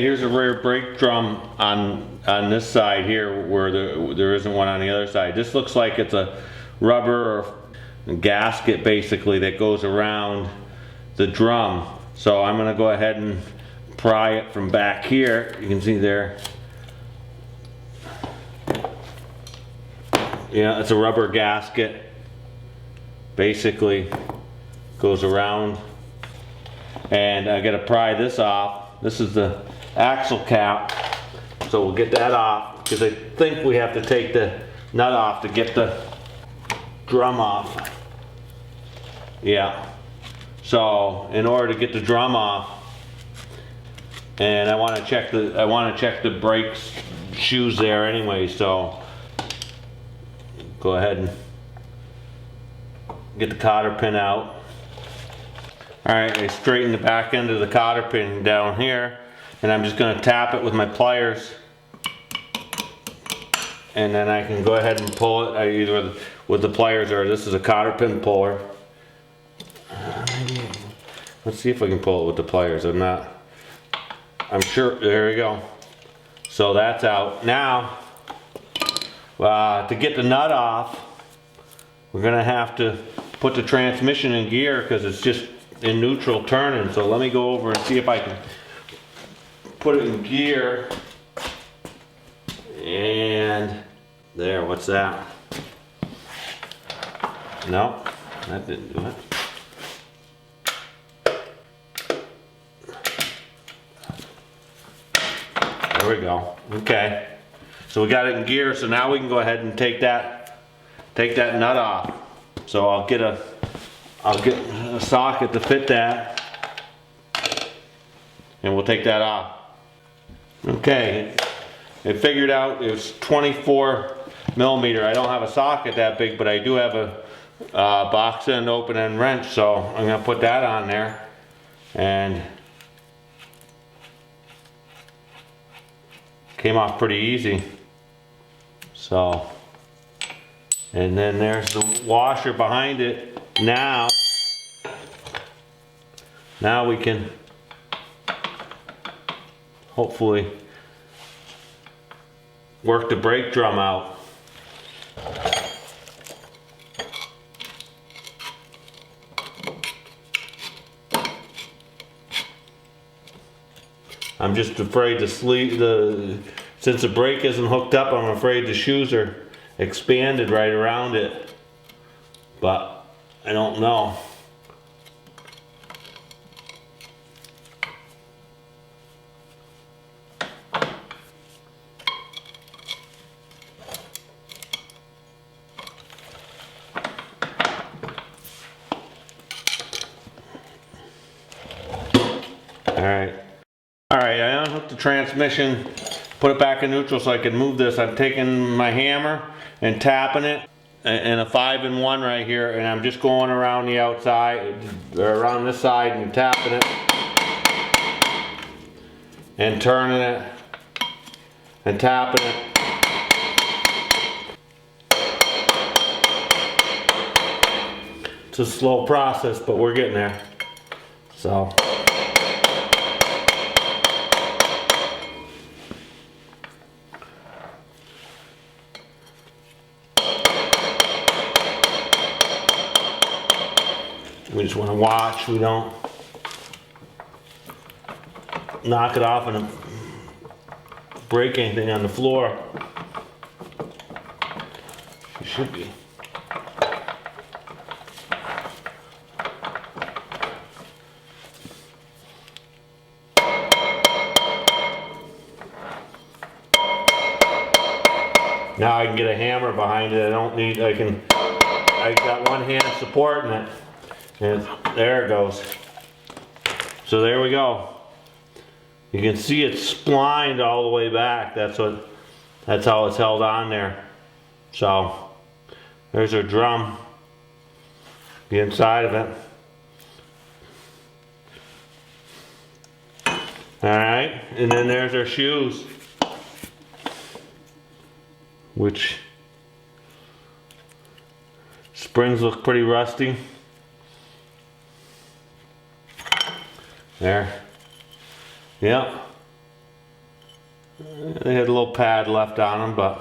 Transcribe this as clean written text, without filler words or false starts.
Here's a rear brake drum on this side here where there isn't one on the other side. This looks like it's a rubber or gasket basically that goes around the drum. So I'm going to go ahead and pry it from back here. You can see there. Yeah, it's a rubber gasket. Basically goes around. And I got to pry this off. This is the axle cap, so we'll get that off because I think we have to take the nut off to get the drum off. Yeah, so in order to get the drum off, and I want to check the brakes shoes there anyway, so go ahead and get the cotter pin out. Alright, I straighten the back end of the cotter pin down here, and I'm just going to tap it with my pliers, and then I can go ahead and pull it either with the pliers or this is a cotter pin puller. Let's see if I can pull it with the pliers. I'm sure, there we go. So that's out. Now, to get the nut off, we're going to have to put the transmission in gear because it's just in neutral turning. So let me go over and see if I can put it in gear. And there, what's that? No, that didn't do it. There we go. Okay. So we got it in gear, so now we can go ahead and take that nut off. So I'll get a socket to fit that, and we'll take that off. Okay, I figured out it was 24 millimeter. I don't have a socket that big, but I do have a box end, open end wrench, so I'm going to put that on there. And came off pretty easy. So, and then there's the washer behind it. Now we can hopefully work the brake drum out. I'm just afraid since the brake isn't hooked up, I'm afraid the shoes are expanded right around it, but I don't know. Alright, I unhooked the transmission, put it back in neutral so I can move this. I'm taking my hammer and tapping it in a 5-in-1 right here, and I'm just going around the outside, or around this side, and tapping it and turning it and tapping it. It's a slow process, but we're getting there. So we just want to watch we don't knock it off and break anything on the floor. It should be. Now I can get a hammer behind it. I got one hand supporting it. And there it goes. So there we go. You can see it's splined all the way back. That's how it's held on there. So there's our drum, the inside of it. Alright, and then there's our shoes, which springs look pretty rusty. There. Yep. They had a little pad left on them, but